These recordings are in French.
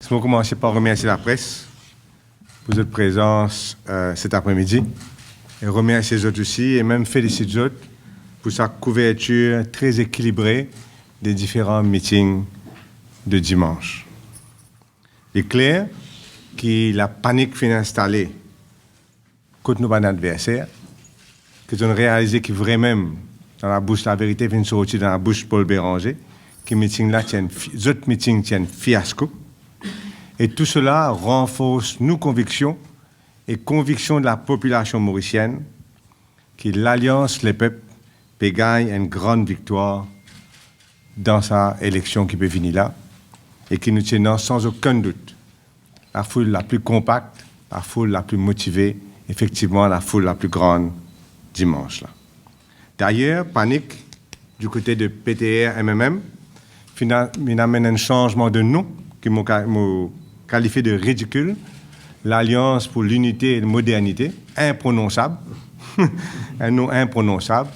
Je vais commencer par remercier la presse pour votre présence cet après-midi. Et remercier les autres aussi, et même féliciter les autres pour sa couverture très équilibrée des différents meetings de dimanche. Il est clair que la panique finit installée contre nos adversaires, que nous avons réalisé que vraiment, dans la bouche, la vérité vient sortir dans la bouche de Paul Béranger, que les autres meetings tiennent fiasco. Et tout cela renforce nos convictions et convictions de la population mauricienne que l'Alliance Les Peuples peut gagner une grande victoire dans sa élection qui peut venir là et que nous tenons sans aucun doute la foule la plus compacte, la foule la plus motivée, effectivement la foule la plus grande dimanche là. D'ailleurs, panique du côté de PTR-MMM, il amène un changement de nom qui m'a qualifié de ridicule, l'Alliance pour l'unité et la modernité, imprononçable, un nom imprononçable.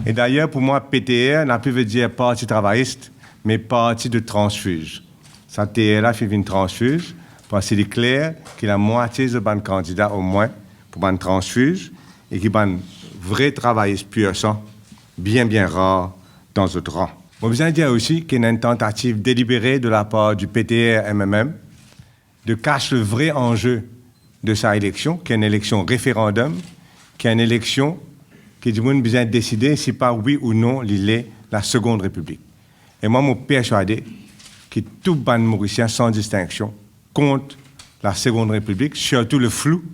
Et d'ailleurs, pour moi, PTR n'a plus veut dire Parti travailliste, mais Parti de transfuge. Ça, TR-là fait une transfuge, parce qu'il est clair que la moitié de ban candidats, au moins, pour ban transfuge, et qui ban vrai travailliste pur sang, bien rare dans notre rang. On besoin de dire aussi qu'il y a une tentative délibérée de la part du PTR-MMM de cacher le vrai enjeu de sa élection, qui est une élection référendum, qui est une élection qui du monde besoin de décider si par oui ou non il est la Seconde République. Et moi, je suis persuadé que tout ban mauricien sans distinction contre la Seconde République, surtout le flou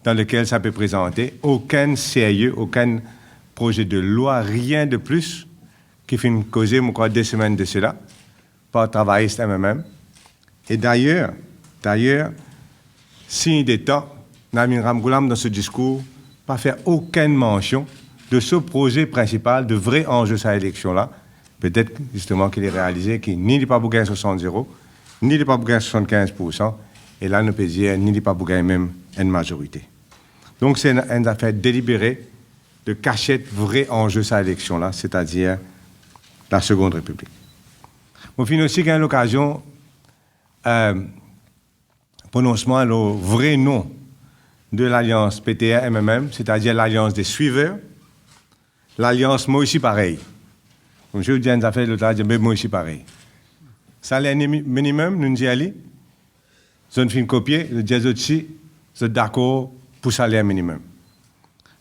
dans lequel ça peut présenter, aucun sérieux, aucun projet de loi, rien de plus qui fait causer, je crois, 2 semaines de cela, par travailliste MMM. Et d'ailleurs, signe des temps, Namin Ramgoulam, dans ce discours, pas faire aucune mention de ce projet principal, de vrai enjeu de cette élection-là. Peut-être justement qu'il est réalisé qu'il n'y a pas beaucoup 60-0, ni pas beaucoup 75%, et là, nous peut dire ni pas beaucoup même une majorité. Donc, c'est une affaire délibérée de cacher vrai enjeu de cette élection-là, c'est-à-dire la Seconde République. On finit aussi qu'il y a l'occasion prononcement le vrai nom de l'Alliance PTR-MMM, c'est-à-dire l'Alliance des suiveurs, l'Alliance moi aussi pareil. Comme je vous dis, ça fait l'autre là, mais moi aussi pareil. Salaire minimum, nous nous y allons. Zone fin copier, le disons aussi, c'est d'accord pour salaire minimum.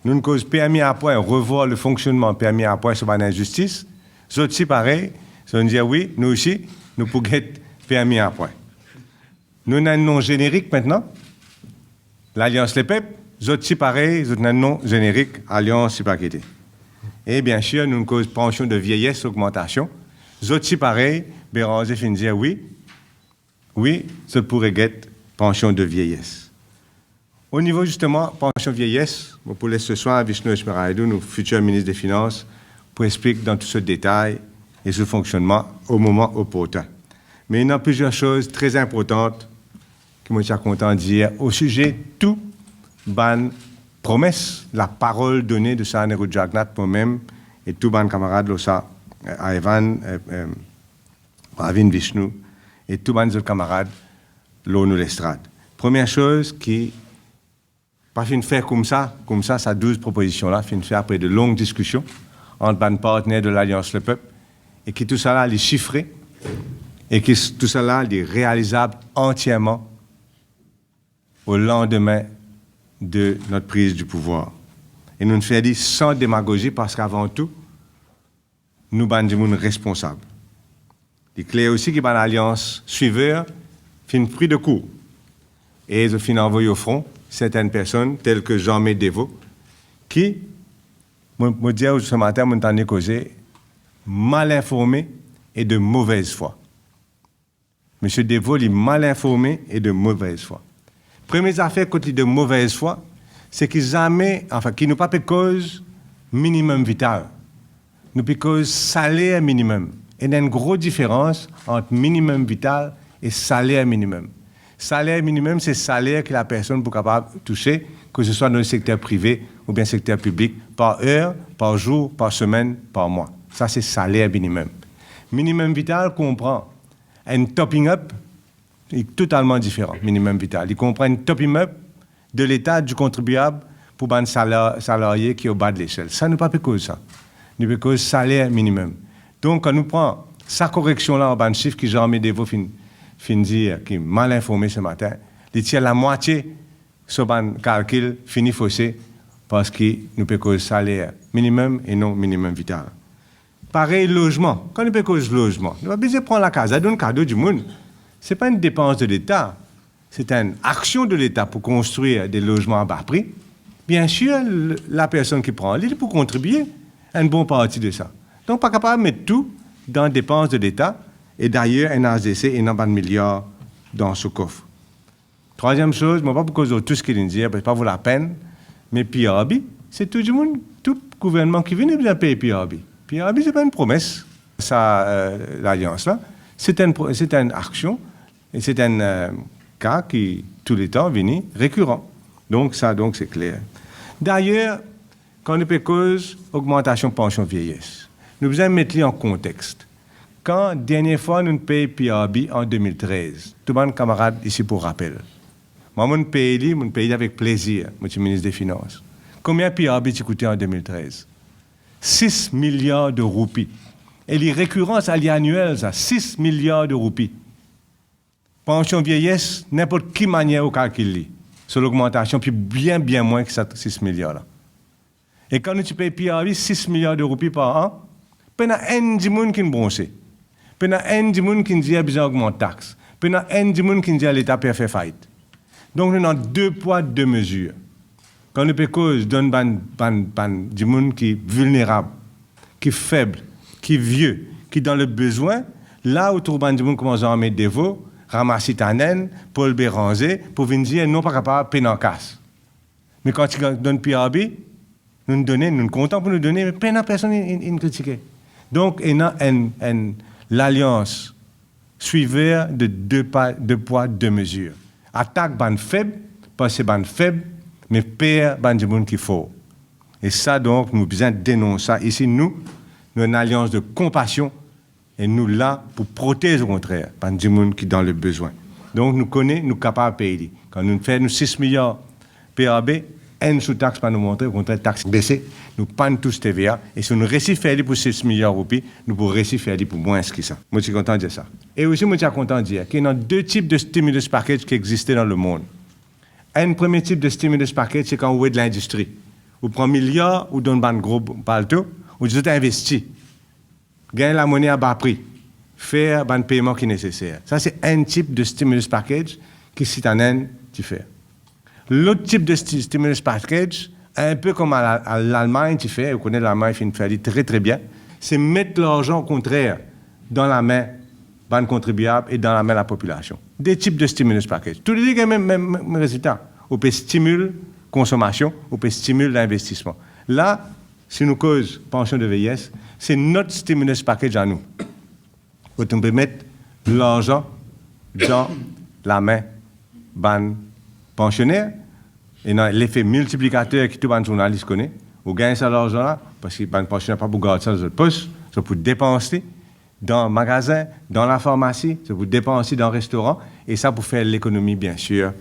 Nous nous cause permis à point, revoir le fonctionnement permis à point sur l'injustice. C'est aussi pareil, nous nous disons oui, nous aussi, nous pouvons être permis à point. Nous avons un nom générique maintenant, l'Alliance Les Peuples. Nous aussi pareil, nous avons un nom générique, Alliance Sipakété. Et bien sûr, nous avons une cause pension de vieillesse, augmentation. Nous aussi pareil, Béranger finit de dire oui, ça pourrait être pension de vieillesse. Au niveau justement pension vieillesse, pour laisser ce soir Vishnu Esmeralda, nos futurs ministres des Finances, pour expliquer dans tout ce détail et ce fonctionnement au moment opportun. Mais il y a plusieurs choses très importantes que je suis content de dire au sujet de tout ban promesse, la parole donnée de Sanerou Jagnat pour moi-même et tous ban camarades, à Evan, Ravin Vishnu, et tous mes autres camarades, l'ONU l'Estrade. Première chose qui, pas fin de faire comme ça, 12 propositions-là, fin de faire après de longues discussions entre les partenaires de l'Alliance Le Peuple, et qui tout ça là, les chiffrer, et qui tout ça là, est réalisable entièrement au lendemain de notre prise du pouvoir. Et nous le faisons sans démagogie, parce qu'avant tout, nous sommes responsables. Il est clair aussi que l'Alliance suiveur fait une prise de cours. Et je finis envoyé au front certaines personnes, telles que Jean-Mé Devaux, qui, me dit ce matin, m'entendait causer, mal informé et de mauvaise foi. Monsieur Devaux est mal informé et de mauvaise foi. Première affaire côté de mauvaise foi, c'est qu'ils qui n'ont pas de cause minimum vital. Nous pas cause salaire minimum. Il y a une grosse différence entre minimum vital et salaire minimum. Salaire minimum, c'est le salaire que la personne peut capable de toucher, que ce soit dans le secteur privé ou bien le secteur public, par heure, par jour, par semaine, par mois. Ça, c'est salaire minimum. Minimum vital comprend un topping up Il est totalement différent, minimum vital. Il comprend une top immeuble de l'État, du contribuable, pour un salarié qui est au bas de l'échelle. Ça ne peut pas cause ça. Nous peut cause salaire minimum. Donc, quand nous prenons sa correction-là en bas de chiffre, qui Jean Médévo fin dire, qui est mal informé ce matin, il tire la moitié sur un calcul fini faussé parce que nous peut cause salaire minimum et non minimum vital. Pareil, logement. Quand nous peut cause logement, nous avons besoin de prendre la case, ça donne cadeau du monde. Ce n'est pas une dépense de l'État, c'est une action de l'État pour construire des logements à bas prix. Bien sûr, la personne qui prend l'île pour contribuer à une bonne partie de ça. Donc, pas capable de mettre tout dans les dépenses de l'État et d'ailleurs, un HDC et non pas de milliards dans ce coffre. Troisième chose, je ne sais pas pourquoi tout ce qu'il dit, ce n'est pas vous la peine, mais PRB, c'est tout le monde, tout gouvernement qui vient de payer PRB. PRB, ce n'est pas une promesse, ça, l'alliance-là, c'est une action et c'est un cas qui, tous les temps, vient récurrent. Donc, ça, c'est clair. D'ailleurs, quand nous cause augmentation pension vieillesse, nous devons mettre en contexte. Quand, dernière fois, nous payons PRB en 2013, tout le monde camarade ici pour rappel. Moi, je paye avec plaisir, monsieur le ministre des Finances. Combien PRB tu coûté en 2013? 6 milliards de roupies. Et les récurrences annuelles, ça, 6 milliards de roupies. Pension vieillesse, n'importe quelle manière au calcul, sur l'augmentation, puis bien moins que ça, 6 milliards-là. Et quand tu payes PRB 6 milliards de roupies par an, il y a un des gens qui sont bronchés. Il y a un des gens qui disent qu'il y a besoin d'augmenter la taxe. Il y a un des gens qui disent que l'État peut faire faillite. Donc, nous avons 2 poids, 2 mesures. Quand nous peut cause d'un des gens qui est vulnérable, qui est faible, qui est vieux, qui est dans le besoin, là où tout le monde commence à mettre des veaux, ramasser ta naine, Paul Béranger, pour venir dire non pas capable de payer en casse. Mais quand tu donnes PRB, nous sommes contents pour nous donner, mais personne ne critique. Donc, il y a l'alliance suiveur de 2 poids, 2 mesures. Attaque ban faible, parce que ban faible, mais père ban du monde qu'il faut. Et ça, donc, nous besoin dénoncer ça. Ici, nous une alliance de compassion, et nous là pour protéger au contraire, ban du monde qui est dans le besoin. Donc, nous connaissons, nous sommes capables de payer. Quand nous faisons 6 milliards PRB, une sous-taxe pour nous montrer, au contraire, taxe baissée, nous prenons tous TVA, et si nous réussissons à faire pour 6 milliards de roupies, nous pourrons réussir à faire pour moins que ça. Moi, je suis content de dire ça. Et aussi, moi, je suis content de dire qu'il y a 2 types de stimulus package qui existaient dans le monde. Un premier type de stimulus package, c'est quand on est de l'industrie. Vous prenez milliards, ou donne un gros palto, ou vous investissez. Gagnez la monnaie à bas prix. Faire un paiement qui est nécessaire. Ça, c'est un type de stimulus package qui, si un tu fais. L'autre type de stimulus package, un peu comme à l'Allemagne, tu fais, vous connaissez l'Allemagne, fait une fait très très bien, c'est mettre l'argent au contraire dans la main des contribuables et dans la main de la population. Des types de stimulus package. Tous les deux ont le même résultat. On peut stimuler la consommation, on peut stimuler l'investissement. Là, si nous cause pension de vieillesse, c'est notre stimulus package à nous. On peut mettre l'argent dans la main des pensionnaires, et dans l'effet multiplicateur que tout le journaliste connaît, vous gagnez ça l'argent-là, parce que les pensionnaires pas pour garder ça dans le poste, c'est pour dépenser dans le magasin, dans la pharmacie, c'est pour dépenser dans le restaurant, et ça pour faire l'économie, bien sûr,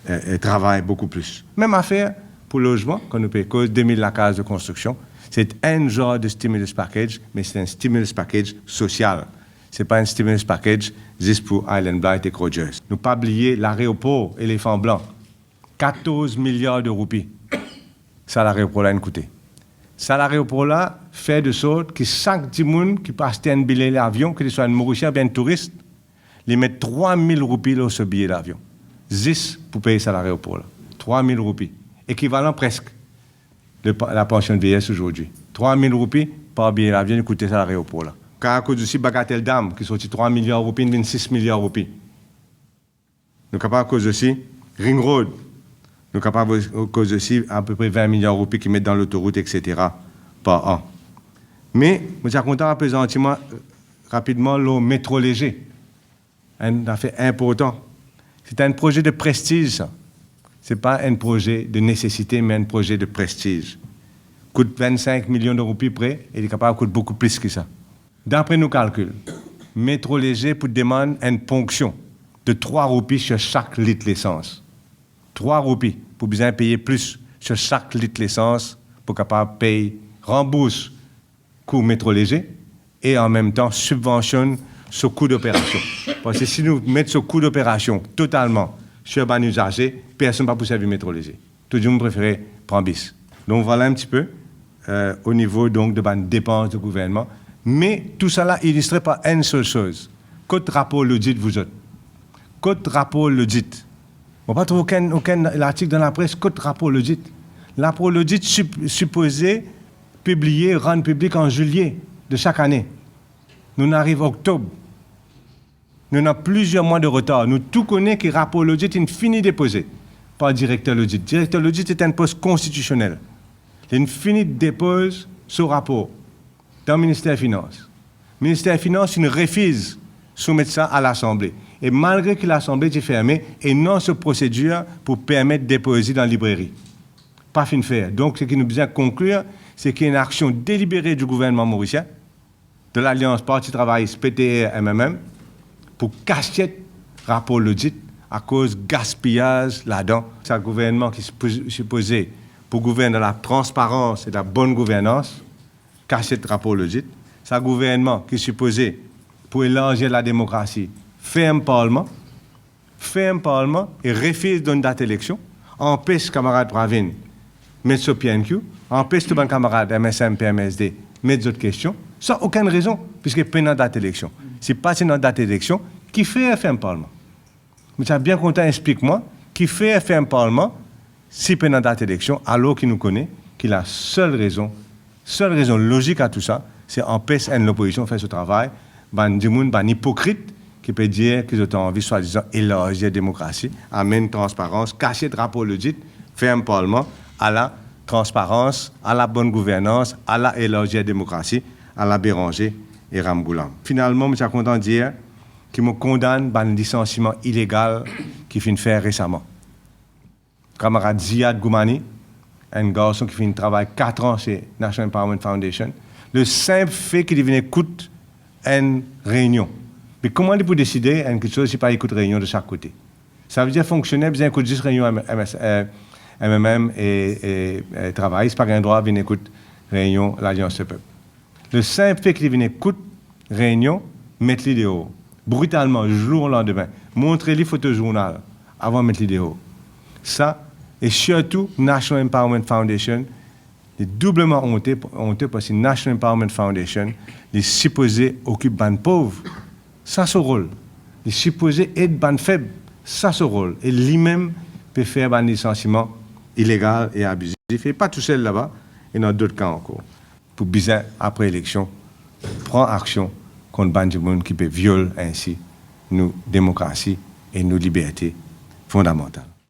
et travailler beaucoup plus. Même affaire pour le logement, quand nous payons cause 2000 la case de construction, c'est un genre de stimulus package, mais c'est un stimulus package social. Ce n'est pas un stimulus package juste pour Island Blight et Rogers. Nous pas oublier l'aéroport Éléphant Blanc. 14 milliards de roupies. Ça, l'aéroport-là a coûté. Ça, l'aéroport-là fait de sorte que chaque personne qui passe un billet d'avion, que ce soit un Mauricien ou bien un touriste, ils mettent 3 000 roupies sur ce billet d'avion. 10 pour payer ça à l'aéroport-là. 3 000 roupies. Équivalent presque de la pension de vieillesse aujourd'hui. 3 000 roupies par billet d'avion, coûtait ça à l'aéroport-là. Car à cause aussi Bagatelle Dame, qui sortit 3 milliards de roupies, 26 milliards de roupies. Nous sommes capables à cause aussi Ring Road. Nous sommes capables à cause aussi à peu près 20 milliards de roupies qui mettent dans l'autoroute, etc. par an. Mais, je suis content de présenter rapidement le métro léger. Un affaire important. C'est un projet de prestige, ça. Ce n'est pas un projet de nécessité, mais un projet de prestige. Coûte 25 millions de roupies près, et il est capable de coûter beaucoup plus que ça. D'après nos calculs, métro léger pour demander une ponction de 3 roupies sur chaque litre d'essence. 3 roupies pour bien payer plus sur chaque litre d'essence pour capable payer, rembourse coût métro léger et en même temps subventionne ce coût d'opération. Parce que si nous mettons ce coût d'opération totalement sur un usager, personne ne va pouvoir servir métro léger. Tout le monde préfère prendre bis. Donc voilà un petit peu au niveau donc de la dépense du gouvernement. Mais tout cela illustré par une seule chose. Quel rapport le dit vous autres? Quel rapport le dit? On ne va pas trouver aucun article dans la presse. Quel rapport le dit? Le rapport le dit supposé publier, rendre public en juillet de chaque année. Nous arrivons en octobre. Nous avons plusieurs mois de retard. Nous tout connaissons que le rapport l'audit est fini déposé par le directeur l'audit. Le directeur l'audit est un poste constitutionnel. Il finit dépose ce rapport dans le ministère des Finances. Le ministère des Finances il refuse de soumettre ça à l'Assemblée. Et malgré que l'Assemblée est fermée, et non cette procédure pour permettre de déposer dans la librairie. Pas fin de faire. Donc, ce qui nous besoin conclure, c'est qu'il y a une action délibérée du gouvernement mauricien, de l'Alliance Parti travailliste PTR MMM, pour cacher le rapport l'audit à cause de gaspillage là-dedans. C'est un gouvernement qui est supposé pour gouverner la transparence et la bonne gouvernance, cacher le rapport l'audit. C'est un gouvernement qui est supposé pour élargir la démocratie, faire un parlement et refuse d'une date d'élection, empêche camarade Pravin mettre sur PNQ, empêche tous les camarades MSM, PMSD mettre d'autres questions, sans aucune raison, puisque pas une date d'élection. Si pas une date d'élection, qui fait faire un parlement? Mais ça bien content, explique-moi, qui fait faire un parlement si pas une date d'élection, alors qu'il nous connaît, qu'il a seule raison logique à tout ça, c'est empêcher l'opposition de faire ce travail, un hypocrite qui peut dire qu'ils ont envie, soi-disant, élargir la démocratie, amener transparence, cacher le rapport l'audit, faire un parlement à la transparence, à la bonne gouvernance, à la élargir la démocratie, à la Béranger et Ramgoulam. Finalement, je suis content de dire qu'ils me condamnent par un licenciement illégal qu'il vient de faire récemment. Camarade Ziad Goumani, un garçon qui vient de travailler 4 ans chez National Empowerment Foundation, le simple fait qu'il vienne écouter une réunion. Mais comment il peut décider quelque chose si pas écouter réunion de chaque côté? Ça veut dire fonctionnaire, bien écouter juste réunion MMM et travail, c'est pas un droit de venir écouter réunion l'Alliance du peuple. Le simple fait qu'il vienne écouter réunion, mettre les dehors. Brutalement, jour au lendemain. Montrer les photojournal avant de mettre les dehors. Ça, et surtout, National Empowerment Foundation est doublement honteux parce que National Empowerment Foundation est supposé occuper les pauvres. Ça, c'est son rôle. Il est supposé être les faibles. Ça, c'est son rôle. Et lui-même peut faire un licenciement illégal et abusif. Et pas tout seul là-bas, et dans d'autres cas encore. Pour bien, après l'élection, prendre action contre les gens qui peut violer ainsi nos démocraties et nos libertés fondamentales.